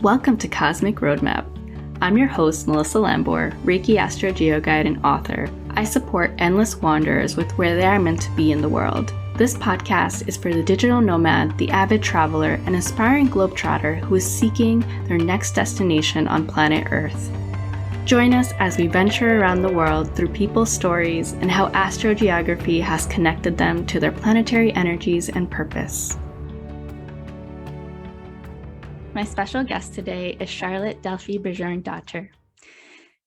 Welcome to Cosmic Roadmap. I'm your host, Melissa Lambor, Reiki Astro Geo Guide and author. I support endless wanderers with where they are meant to be in the world. This podcast is for the digital nomad, the avid traveler, and aspiring globetrotter who is seeking their next destination on planet Earth. Join us as we venture around the world through people's stories and how astrogeography has connected them to their planetary energies and purpose. My special guest today is Charlotte Delphi Björndotter.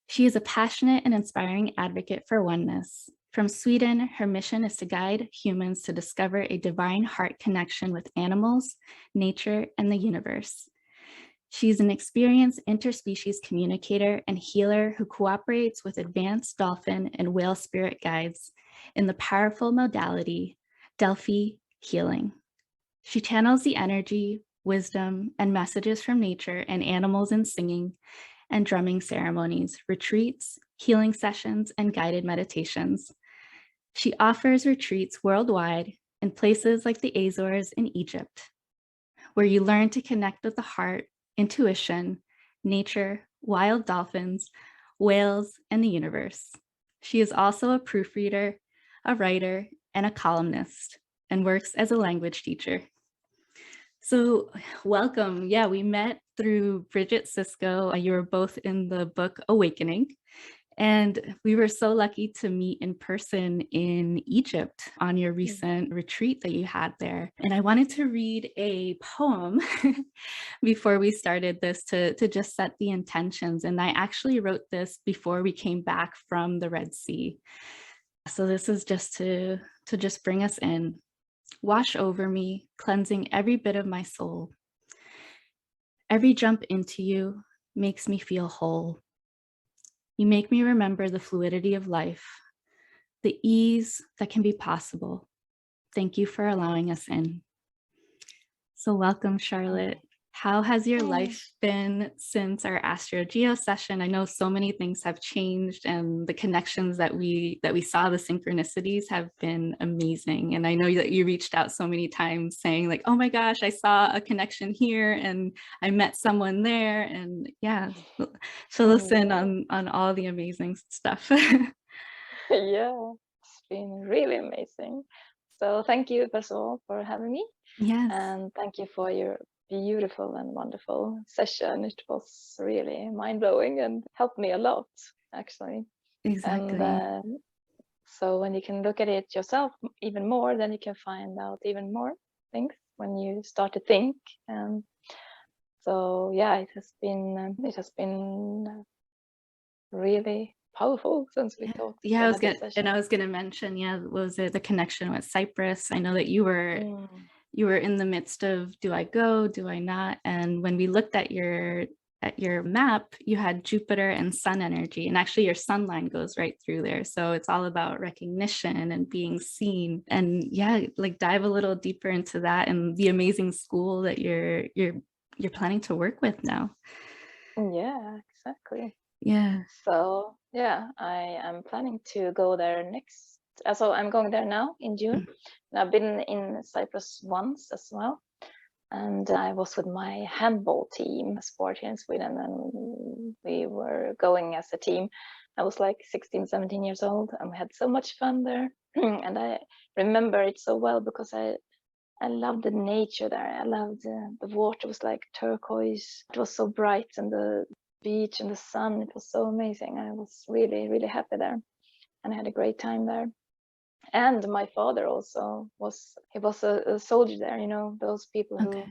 She is a passionate and inspiring advocate for oneness. From Sweden, her mission is to guide humans to discover a divine heart connection with animals, nature, and the universe. She's an experienced interspecies communicator and healer who cooperates with advanced dolphin and whale spirit guides in the powerful modality, Delphi healing. She channels the energy, wisdom, and messages from nature and animals in singing and drumming ceremonies, retreats, healing sessions, and guided meditations. She offers retreats worldwide in places like the Azores and Egypt, where you learn to connect with the heart, intuition, nature, wild dolphins, whales, and the universe. She is also a proofreader, a writer, and a columnist, and works as a language teacher. So welcome. Yeah, we met through Bridget Cisco. You were both in the book Awakening, and we were so lucky to meet in person in Egypt on your recent retreat that you had there. And I wanted to read a poem before we started this to just set the intentions. And I actually wrote this before we came back from the Red Sea. So this is just to just bring us in. Wash over me, cleansing every bit of my soul. Every jump into you makes me feel whole. You make me remember the fluidity of life, the ease that can be possible. Thank you for allowing us in. So welcome, Charlotte. How has your life been since our Astro Geo session? I know so many things have changed, and the connections that we saw, the synchronicities have been amazing. And I know that you reached out so many times saying like, oh my gosh, I saw a connection here and I met someone there. And yeah, fill us in on all the amazing stuff. Yeah, it's been really amazing. So thank you, first of all, for having me. Yes. And thank you for your beautiful and wonderful session. It was really mind-blowing and helped me a lot, actually. Exactly. And so when you can look at it yourself even more, then you can find out even more things when you start to think. And so yeah, it has been really powerful since we talked. Yeah, I was gonna mention, was it the connection with Cyprus? I know that you were in the midst of, do I go, do I not? And when we looked at your map, you had Jupiter and Sun energy, and actually your sun line goes right through there. So it's all about recognition and being seen. And yeah, like dive a little deeper into that and the amazing school that you're planning to work with now. Yeah, exactly. Yeah. So yeah, I am planning to go there next. So I'm going there now in June. And I've been in Cyprus once as well. And I was with my handball team, a sport here in Sweden, and we were going as a team. I was like 16, 17 years old, and we had so much fun there. And I remember it so well because I loved the nature there. I loved the water was like turquoise. It was so bright, and the beach and the sun, it was so amazing. I was really, really happy there, and I had a great time there. And my father also was a soldier there, you know, those people who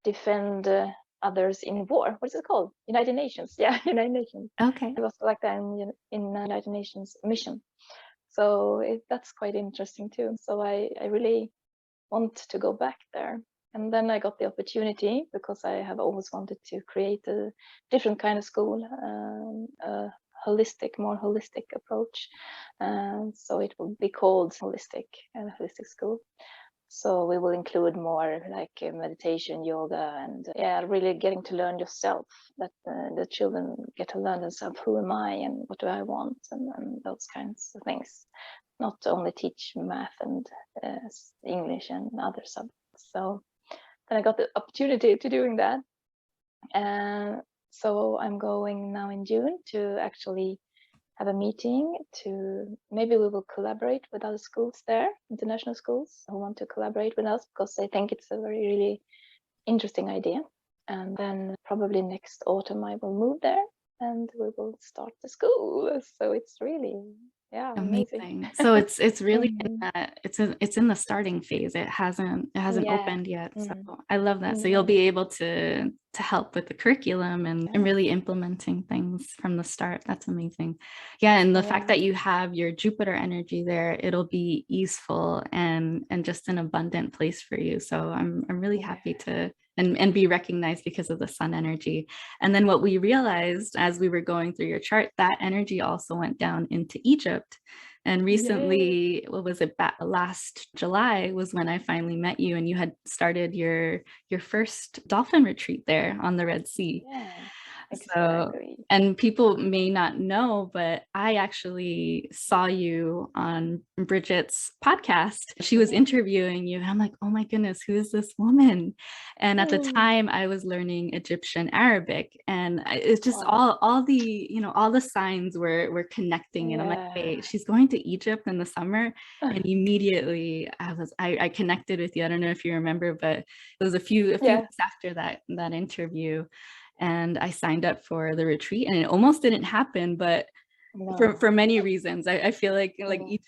defend others in war. What is it called? United Nations. Yeah, United Nations. Okay. It was like that in United Nations mission. So that's quite interesting too. So I really want to go back there. And then I got the opportunity because I have always wanted to create a different kind of school, a more holistic approach. So it will be called holistic school. So we will include more like meditation, yoga, and really getting to learn yourself. That the children get to learn themselves. Who am I, and what do I want, and those kinds of things. Not only teach math and English and other subjects. So then I got the opportunity to doing that. So I'm going now in June to actually have a meeting to maybe we will collaborate with other schools there, international schools who want to collaborate with us because they think it's a very really interesting idea. And then probably next autumn I will move there and we will start the school. So it's really, yeah, amazing. Amazing. So it's really in Mhm. that it's in the starting phase. It hasn't Yeah. opened yet. So Mm. I love that. So you'll Yeah. be able to help with the curriculum and really implementing things from the start. That's amazing. Yeah, and the fact Yeah. that you have your Jupiter energy there, it'll be easeful and just an abundant place for you. So I'm really Yeah. happy to and be recognized because of the sun energy. And then what we realized as we were going through your chart, that energy also went down into Egypt. And Yay. recently, what was it, last July was when I finally met you and you had started your first dolphin retreat there on the Red Sea. Yeah. So, Exactly. and people may not know, but I actually saw you on Bridget's podcast. She was Yeah. interviewing you, and I'm like, oh my goodness, who is this woman? And at the Oh, time, I was learning Egyptian Arabic, and it's just wow. all the all the signs were connecting, and I'm like, Yeah. wait, she's going to Egypt in the summer, and immediately I connected with you. I don't know if you remember, but it was a few Yeah. weeks after that interview, and I signed up for the retreat, and it almost didn't happen, but No. for many reasons. I feel like Mm.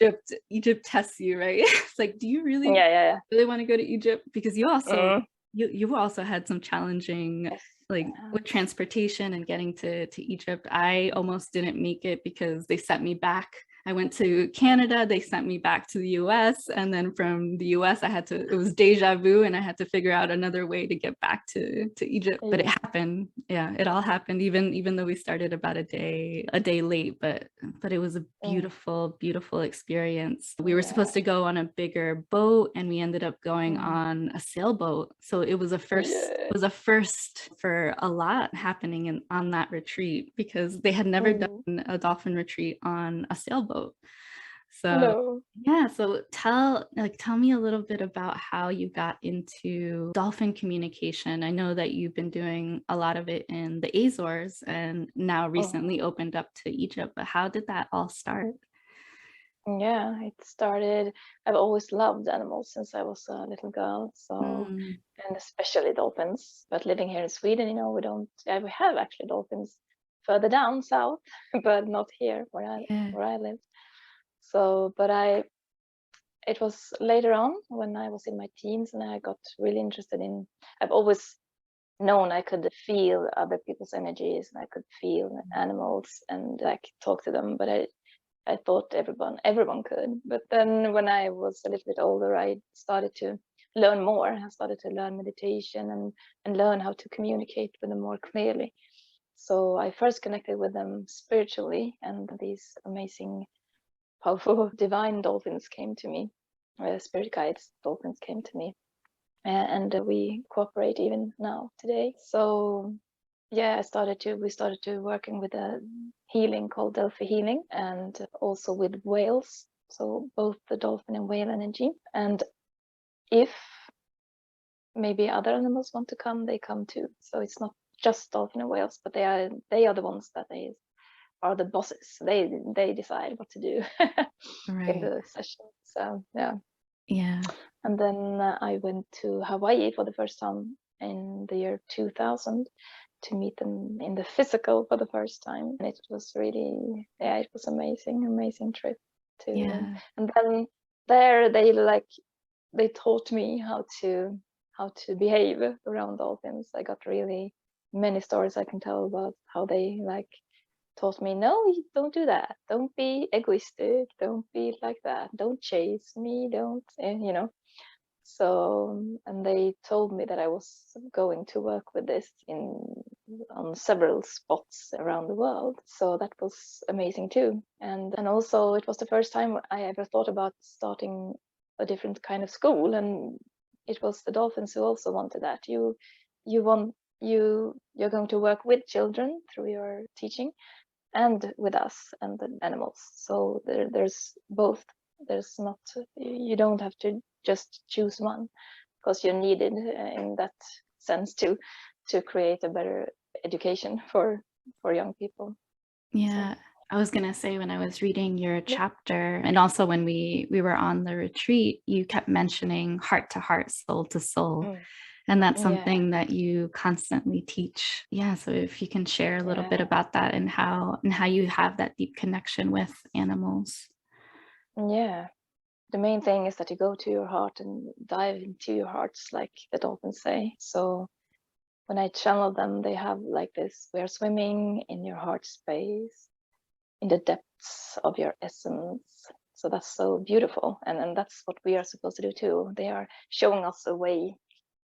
Egypt tests you, right? It's like, do you Yeah. Yeah. really want to go to Egypt? Because you Yeah. also you also had some challenging, Yes. like, with transportation and getting to Egypt. I almost didn't make it because they sent me back. I went to Canada, they sent me back to the US, and then from the US it was deja vu, and I had to figure out another way to get back to Egypt. But it Yeah. happened. Yeah, it all happened, even though we started about a day late, but it was a Mm. beautiful experience. We were Yeah. supposed to go on a bigger boat, and we ended up going Mm. on a sailboat. So it was a first. Yeah. It was a first for a lot happening on that retreat because they had never Mm. done a dolphin retreat on a sailboat. So No. yeah, so tell me a little bit about how you got into dolphin communication. I know that you've been doing a lot of it in the Azores and now Oh. recently opened up to Egypt, but how did that all start? Yeah, it started. I've always loved animals since I was a little girl. So, Mm, and especially dolphins. But living here in Sweden, we don't. Yeah, we have actually dolphins further down south, but not here yeah. where I live. So, but it was later on when I was in my teens and I got really interested in. I've always known I could feel other people's energies and I could feel animals and like talk to them, but I thought everyone could. But then when I was a little bit older, I started to learn more. I started to learn meditation and learn how to communicate with them more clearly. So I first connected with them spiritually, and these amazing, powerful, divine dolphins came to me. Spirit guides dolphins came to me, and we cooperate even now today. So yeah, we started to working with a healing called Delphi healing and also with whales. So both the dolphin and whale energy. And if maybe other animals want to come, they come too. So it's not just dolphin and whales, but they are the ones that they are the bosses. They decide what to do in Right. the session. So yeah. Yeah. And then I went to Hawaii for the first time in the year 2000 to meet them in the physical for the first time. And it was really, yeah, it was amazing trip to, Yeah. and then there they taught me how to behave around dolphins. I got really many stories I can tell about how they taught me, no, you don't do that. Don't be egoistic. Don't be like that. Don't chase me. Don't, So, and they told me that I was going to work with this on several spots around the world. So that was amazing too. And also it was the first time I ever thought about starting a different kind of school. And it was the dolphins who also wanted that. You're going to work with children through your teaching and with us and the animals. So there's both. There's not, you don't have to just choose one because you're needed in that sense too. to create a better education for young people. Yeah. I was going to say, when I was reading your chapter, and also when we were on the retreat, you kept mentioning heart to heart, soul to soul. And that's something that you constantly teach. Yeah. So if you can share a little bit about that and how you have that deep connection with animals. Yeah. The main thing is that you go to your heart and dive into your hearts, like the dolphins say. So when I channel them, they have like this: we are swimming in your heart space, in the depths of your essence. So that's so beautiful. And that's what we are supposed to do too. They are showing us a way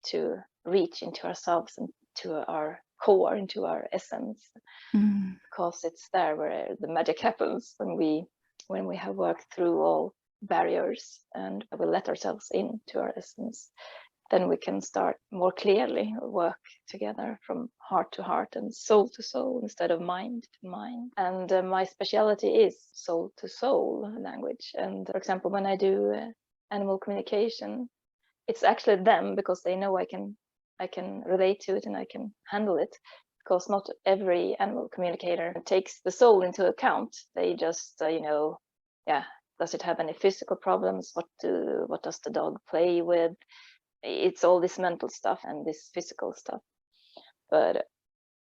to reach into ourselves and to our core, into our essence, because it's there where the magic happens when we have worked through all barriers and we let ourselves into our essence. Then we can start more clearly work together from heart to heart and soul to soul instead of mind to mind. And my specialty is soul to soul language. And for example, when I do animal communication, it's actually them, because they know I can relate to it and I can handle it, because not every animal communicator takes the soul into account. They just does it have any physical problems? What does the dog play with? It's all this mental stuff and this physical stuff. But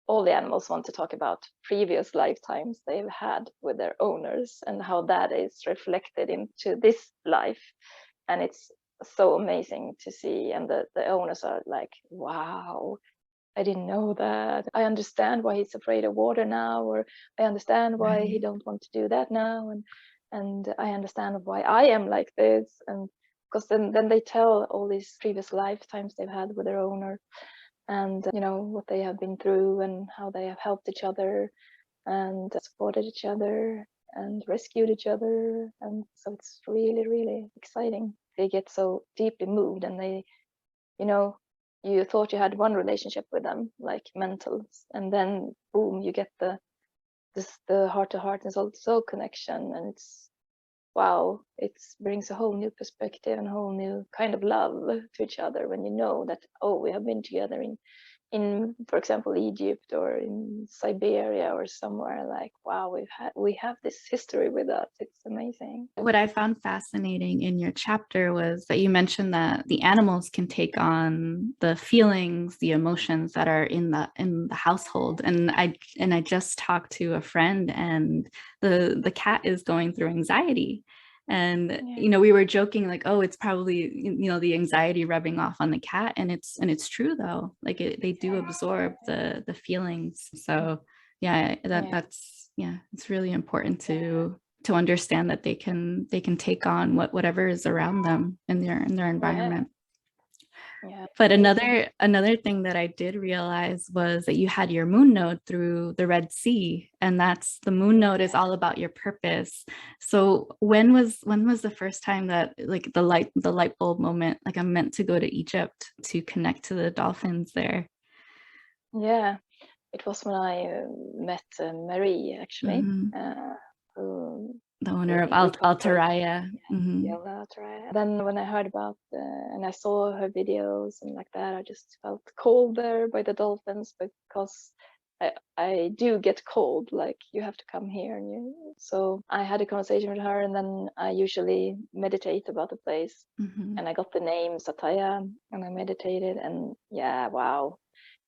all the animals want to talk about previous lifetimes they've had with their owners and how that is reflected into this life. And it's so amazing to see. And the owners are like, wow, I didn't know that. I understand why he's afraid of water now, or I understand why he don't want to do that now, and I understand why I am like this. And because then they tell all these previous lifetimes they've had with their owner, and what they have been through and how they have helped each other and supported each other and rescued each other. And so it's really, really exciting. They get so deeply moved, and they, you thought you had one relationship with them, like mentals, and then boom, you get the heart to heart and soul to soul connection. And it's, wow, it brings a whole new perspective and a whole new kind of love to each other when you know that, oh, we have been together in for example Egypt or in Siberia or somewhere. Like, wow, we have this history with us. It's amazing. What I found fascinating in your chapter was that you mentioned that the animals can take on the feelings, the emotions that are in the household. And I just talked to a friend, and the cat is going through anxiety. And we were joking like, oh, it's probably the anxiety rubbing off on the cat, and it's true though. Like they do absorb the feelings. So that's it's really important to understand that they can take on whatever is around them in their environment. But another thing that I did realize was that you had your moon node through the Red Sea, and that's the moon node is all about your purpose. So when was the first time that, like, the light bulb moment, like, I'm meant to go to Egypt to connect to the dolphins there? It was when I met Marie, actually, who the owner of Altaraya. Then when I heard about and I saw her videos and like that, I just felt cold there by the dolphins, because I do get cold. Like, you have to come here, so I had a conversation with her, and then I usually meditate about the place. And I got the name Sataya, and I meditated, and wow,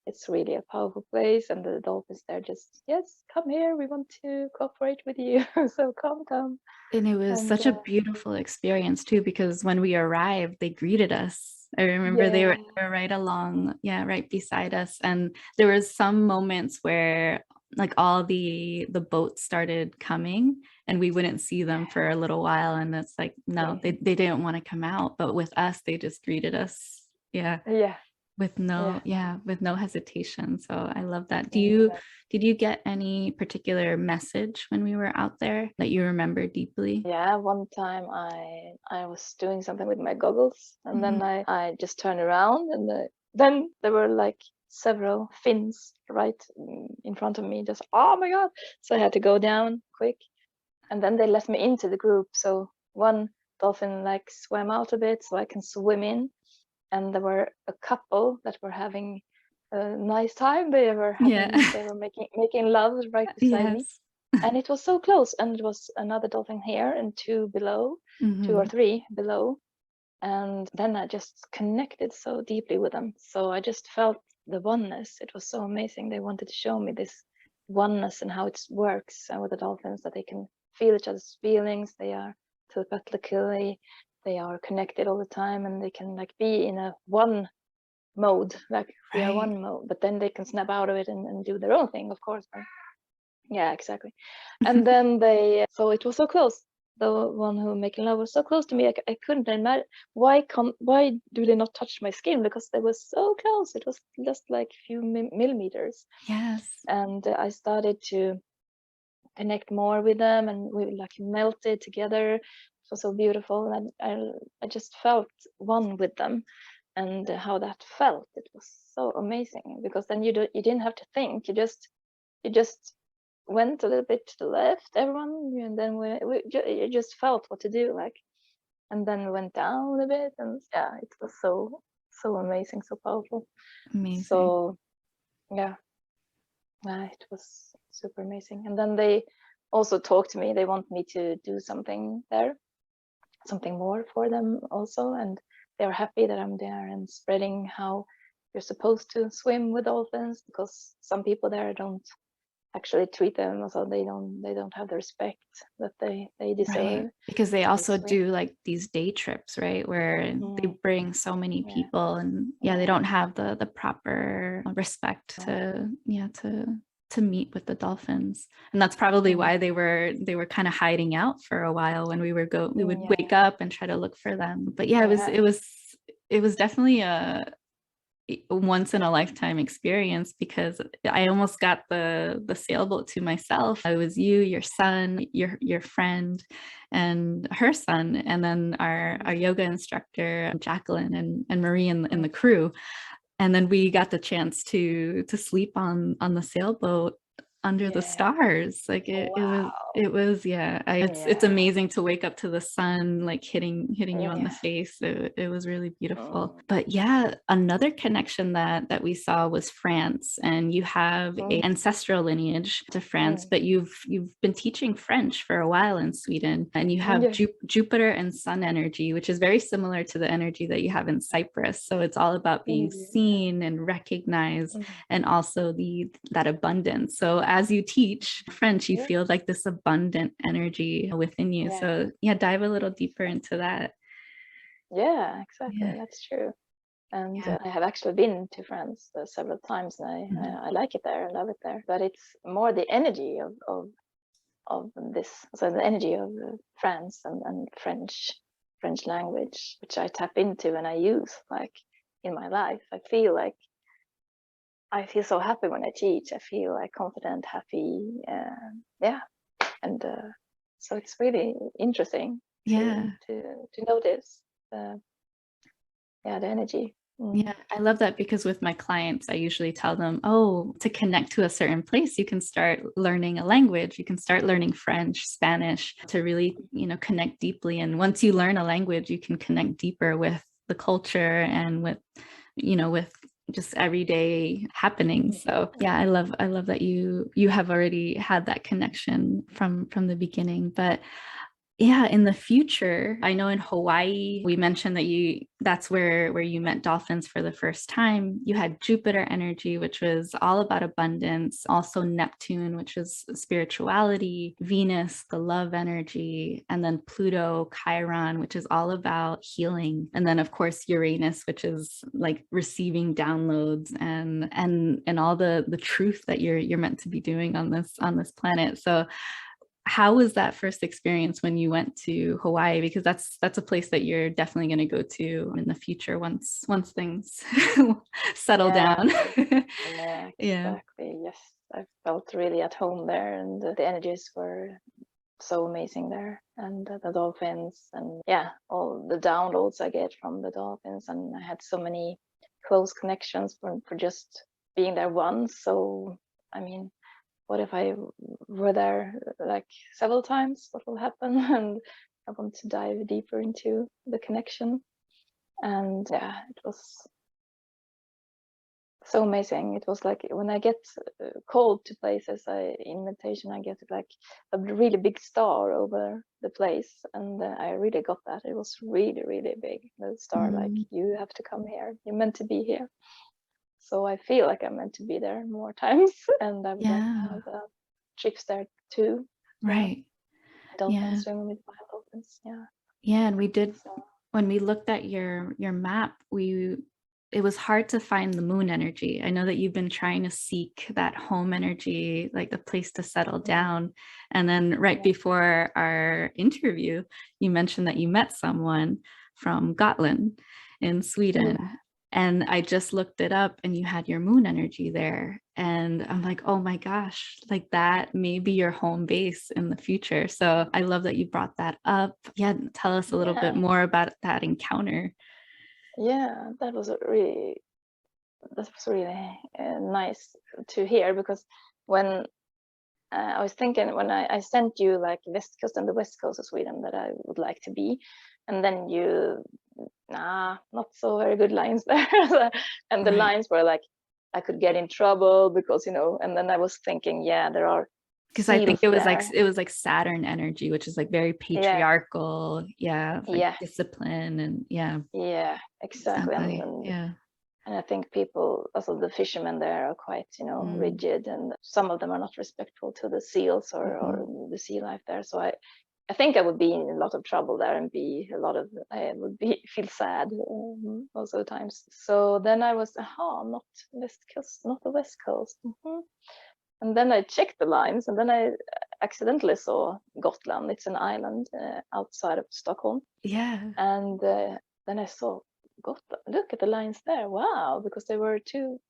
it's really a powerful place. And the dolphins, they're just, yes, come here, we want to cooperate with you. So come. And it was such a beautiful experience too, because when we arrived, they greeted us. I remember they were right along, right beside us. And there was some moments where, like, all the boats started coming and we wouldn't see them for a little while. And it's like, no, they didn't want to come out. But with us, they just greeted us. With no hesitation. So I love that. Did you get any particular message when we were out there that you remember deeply? One time I was doing something with my goggles, and then I just turned around, and then there were like several fins right in front of me, just, oh my god. So I had to go down quick, and then they let me into the group. So one dolphin like swam out a bit so I can swim in, and there were a couple that were having a nice time. They were having, they were making love right beside me, Yes. and it was so close. And it was another dolphin here and two below, two or three below. And then I just connected so deeply with them. So I just felt the oneness. It was so amazing. They wanted to show me this oneness and how it works with the dolphins, that they can feel each other's feelings. They are telepathically, they are connected all the time, and they can like be in a one mode, like we are one mode, but then they can snap out of it and do their own thing, of course. But yeah, exactly. And then so it was so close. The one who making love was so close to me. I couldn't imagine why do they not touch my skin, because they were so close. It was just like a few millimeters. Yes. And I started to connect more with them, and we like melted together. It was so beautiful, and I just felt one with them. And how that felt, it was so amazing, because then you didn't have to think. You just went a little bit to the left, everyone, and then you just felt what to do, like, and then we went down a bit, and yeah, it was so amazing, so powerful. Amazing. So yeah, it was super amazing. And then they also talked to me. They want me to do something there, something more for them also, and they're happy that I'm there and spreading how you're supposed to swim with dolphins, because some people there don't actually treat them, so they don't have the respect that they deserve. Right, because they also do like these day trips, right, where they bring so many people, and they don't have the proper respect to meet with the dolphins. And that's probably why they were kind of hiding out for a while when we would wake up and try to look for them. But yeah, it was definitely a once in a lifetime experience, because I almost got the sailboat to myself. I was you, your son, your friend, and her son, and then our yoga instructor Jacqueline and Marie in the crew. And then we got the chance to sleep on the sailboat under the stars. Like it was it's amazing to wake up to the sun like hitting you on the face. It was really beautiful. But yeah, another connection that we saw was France, and you have a ancestral lineage to France, but you've been teaching French for a while in Sweden, and you have Jupiter and Sun energy, which is very similar to the energy that you have in Cyprus. So it's all about being seen and recognized, and also that abundance. So as you teach French, you feel like this abundant energy within you. So yeah, dive a little deeper into that. Yeah, exactly. That's true. And I have actually been to France several times, and I like it there. I love it there. But it's more the energy of this, so the energy of France and French language, which I tap into and I use like in my life. I feel so happy when I teach. I feel like confident, happy, and so it's really interesting to notice the energy. Yeah, I love that, because with my clients, I usually tell them, to connect to a certain place, you can start learning a language. You can start learning French, Spanish, to really, connect deeply. And once you learn a language, you can connect deeper with the culture and with just everyday happenings. So yeah, I love that you have already had that connection from the beginning. But yeah, in the future, I know in Hawaii, we mentioned that that's where you met dolphins for the first time. You had Jupiter energy, which was all about abundance, also Neptune, which is spirituality, Venus, the love energy, and then Pluto, Chiron, which is all about healing. And then of course, Uranus, which is like receiving downloads and all the truth that you're meant to be doing on this planet. So how was that first experience when you went to Hawaii? Because that's a place that you're definitely going to go to in the future once things settle down. Yeah, exactly. Yes, I felt really at home there, and the energies were so amazing there, and the dolphins, and all the downloads I get from the dolphins, and I had so many close connections for just being there once. So I mean, what if I were there like several times? What will happen? And I want to dive deeper into the connection. And it was so amazing. It was like when I get called to places, invitation, I get like a really big star over the place, and I really got that. It was really, really big. The star, like, you have to come here. You're meant to be here. So I feel like I'm meant to be there more times, and I would like to have trips there too. Right. Dolphins, swimming with wild dolphins. Yeah. Yeah, and we did, when we looked at your map, it was hard to find the moon energy. I know that you've been trying to seek that home energy, like the place to settle down. And then right before our interview, you mentioned that you met someone from Gotland in Sweden. Yeah. And I just looked it up and you had your moon energy there. And I'm like, oh my gosh, like that may be your home base in the future. So I love that you brought that up. Yeah, tell us a little bit more about that encounter. Yeah, that was really nice to hear, because when I was thinking, when I sent you like West Coast and the West Coast of Sweden that I would like to be, and then you, not so very good lines there. And the lines were like, I could get in trouble because, and then I was thinking, there are, because I think it was like Saturn energy, which is like very patriarchal, discipline, and exactly. And I think people, also the fishermen there, are quite rigid, and some of them are not respectful to the seals or the sea life there. So I think I would be in a lot of trouble there, and I would feel sad most of the times. So then I was, not West Coast, not the West Coast. And then I checked the lines, and then I accidentally saw Gotland. It's an island outside of Stockholm. Yeah. And then I saw Gotland. Look at the lines there. Wow, because there were two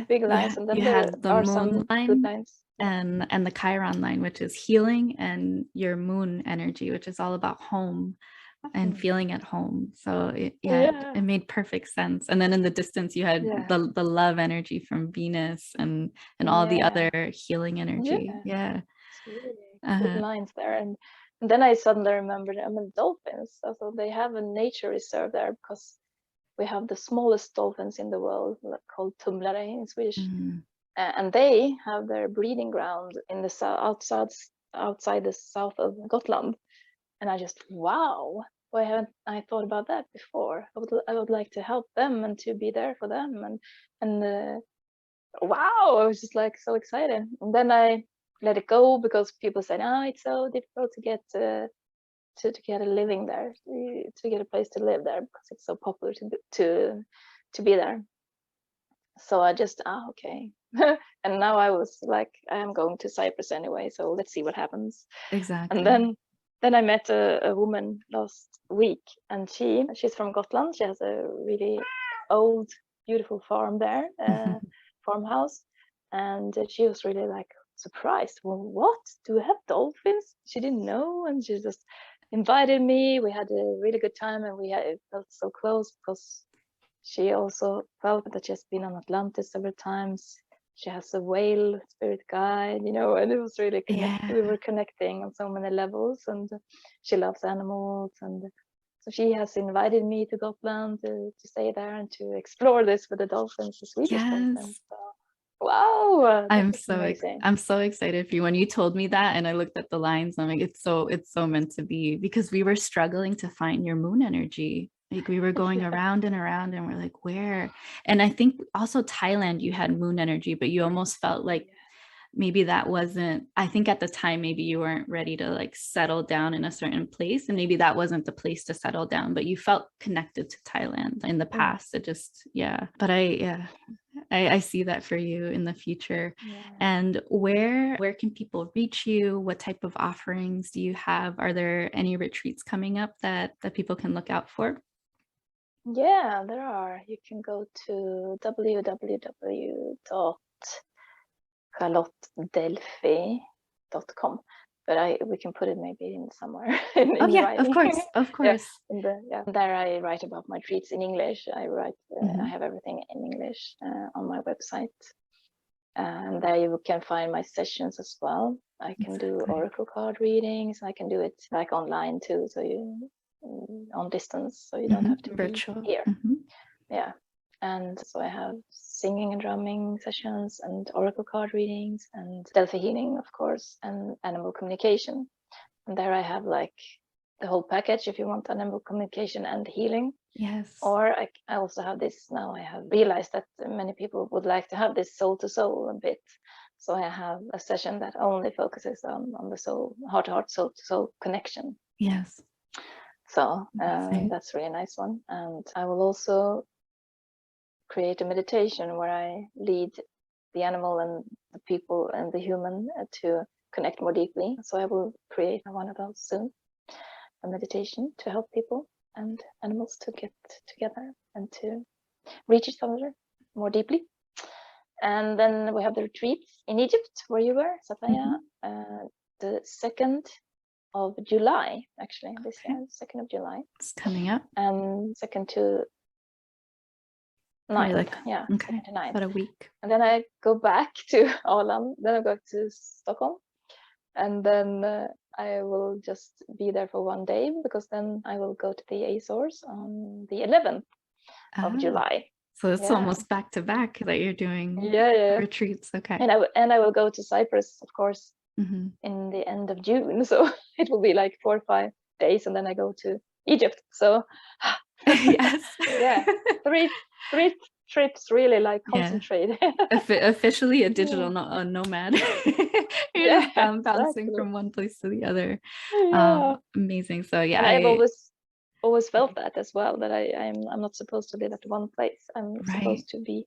big lines, and then there are some good lines. And the Chiron line, which is healing, and your moon energy, which is all about home and feeling at home. So it made perfect sense. And then in the distance you had the love energy from Venus and all the other healing energy. Good lines there. And then I suddenly remembered, dolphins, so they have a nature reserve there, because we have the smallest dolphins in the world, called tumlare in Swedish. And they have their breeding ground in the outside the south of Gotland. And I just, wow, why haven't I thought about that before? I would like to help them and to be there for them. And wow, I was just like so excited. And then I let it go, because people said, it's so difficult to get a living there, to get a place to live there, because it's so popular to be there. So I just, okay. And now I was like, I am going to Cyprus anyway, so let's see what happens. Exactly. And then I met a woman last week, and she's from Gotland. She has a really old, beautiful farm there, farmhouse. And she was really like surprised. Well, what? Do we have dolphins? She didn't know, and she just invited me. We had a really good time, and it felt so close, because she also felt that she has been on Atlantis several times. She has a whale spirit guide, and it was really we were connecting on so many levels, and she loves animals, and so she has invited me to Gotland to stay there and to explore this with the dolphins, the Swedish dolphins. So, wow, I'm so excited for you. When you told me that and I looked at the lines, I'm like, it's so meant to be, because we were struggling to find your moon energy. Like we were going around and around, and we're like, where? And I think also Thailand, you had moon energy, but you almost felt like maybe that wasn't, I think at the time, maybe you weren't ready to like settle down in a certain place, and maybe that wasn't the place to settle down, but you felt connected to Thailand in the past. It just, but I see that for you in the future. And where can people reach you? What type of offerings do you have? Are there any retreats coming up that people can look out for? Yeah, there are. You can go to www.charlottedelphi.com, but we can put it maybe in somewhere in writing. Of course. There I write about my treats in English. I have everything in English on my website, and there you can find my sessions as well. I can do oracle card readings. I can do it like online too, so you on distance, so you don't have to virtual be here. And so I have singing and drumming sessions and oracle card readings and Delphi healing, of course, and animal communication. And there I have like the whole package if you want animal communication and healing. Yes. Or I also have this, now I have realized that many people would like to have this soul to soul a bit. So I have a session that only focuses on the soul, heart to heart, soul to soul connection. Yes. So that's a really nice one. And I will also create a meditation where I lead the animal and the people and the human to connect more deeply. So I will create one of those soon, a meditation to help people and animals to get together and to reach each other more deeply. And then we have the retreats in Egypt where you were, Sataya, the 2nd of July, actually, this year, 2nd of July. It's coming up. And 2nd to 9th, yeah, okay. 2nd to 9th. About a week. And then I go back to Åland, then I go to Stockholm, and then I will just be there for one day because then I will go to the Azores on the 11th of July. So it's almost back to back that you're doing retreats. Okay. And I will go to Cyprus, of course, in the end of June. So it will be like 4 or 5 days, and then I go to Egypt. So yes, yeah, three trips really like concentrated. Officially a digital nomad. You're just bouncing from one place to the other. Amazing. So yeah, and I've always felt that as well, that I'm not supposed to live at one place. I'm supposed to be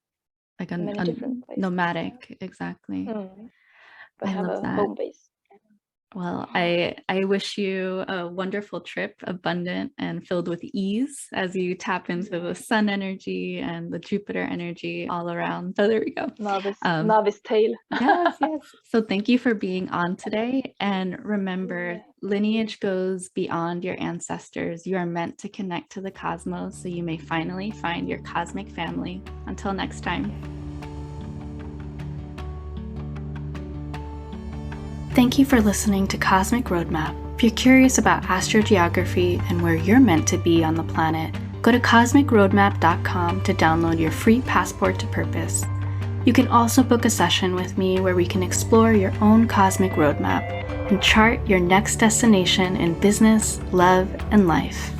like in many different places. Nomadic, exactly. But I have a home base. Well, I wish you a wonderful trip, abundant and filled with ease as you tap into the sun energy and the Jupiter energy all around. So there we go. Novice tale. Yes. So thank you for being on today. And remember, lineage goes beyond your ancestors. You are meant to connect to the cosmos so you may finally find your cosmic family. Until next time. Thank you for listening to Cosmic Roadmap. If you're curious about astrogeography and where you're meant to be on the planet, go to cosmicroadmap.com to download your free passport to purpose. You can also book a session with me where we can explore your own cosmic roadmap and chart your next destination in business, love, and life.